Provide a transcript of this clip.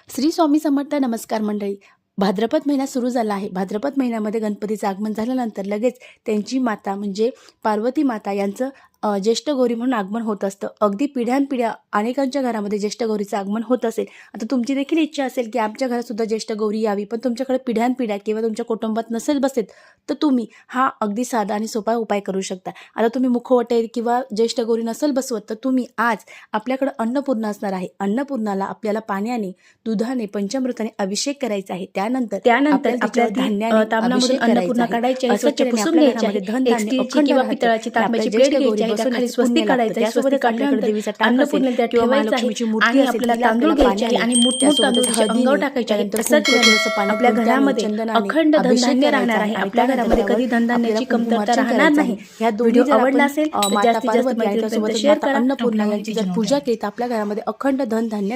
श्री स्वामी समर्थ. नमस्कार मंडळी. भाद्रपद महिना सुरू झाला आहे. भाद्रपद महिन्यामध्ये गणपतीचं आगमन झाल्यानंतर लगेच त्यांची माता म्हणजे पार्वती माता यांचं ज्येष्ठ गौरी म्हणून आगमन होत असतं. अगदी पिढ्यानपिढ्या अनेकांच्या घरामध्ये ज्येष्ठ गौरीचं आगमन होत असेल. आता तुमची देखील इच्छा असेल की आमच्या घरात सुद्धा ज्येष्ठ गौरी यावी, पण तुमच्याकडे पिढ्यानपिढ्या किंवा तुमच्या कुटुंबात नसेल बसत, तर तुम्ही हा अगदी साधा आणि सोपा उपाय करू शकता. आता तुम्ही मुखवटे किंवा ज्येष्ठ गौरी नसेल बसवत, तर तुम्ही आज आपल्याकडे अन्नपूर्णा असणार आहे. अन्नपूर्णाला आपल्याला पाण्याने, दुधाने, पंचामृताने अभिषेक करायचा आहे. त्यानंतर आपल्याला धान्याने तांबणामधून अन्नपूर्णा काढायची आहे, स्वच्छ पुसून घ्यायची आहे. एक स्टीलची किंवा पितळाची तांब्याची प्लेट घ्यायची आहे, त्या खाली स्वस्तिक काढायचं आहे. स्वस्तिक काढल्यानंतर अन्नपूर्णेला त्यात ठेवायचं आहे आणि आपल्याला तांदूळ घ्यायचे आहे आणि मोठे तांदूळ अंगावर टाकायचे आहे. असं केल्याने आपल्या घरामध्ये अखंड धनधान्य राहणार आहे. आपल्या घरामध्ये कधी धनधान्याची कमतरता राहणार नाही. या व्हिडिओ आवडला असेल तर जास्तीत जास्त माहितीपर्यंत शेअर करा. अन्नपूर्णा यांची जर पूजा केली तर आपल्या घरामध्ये अखंड धनधान्य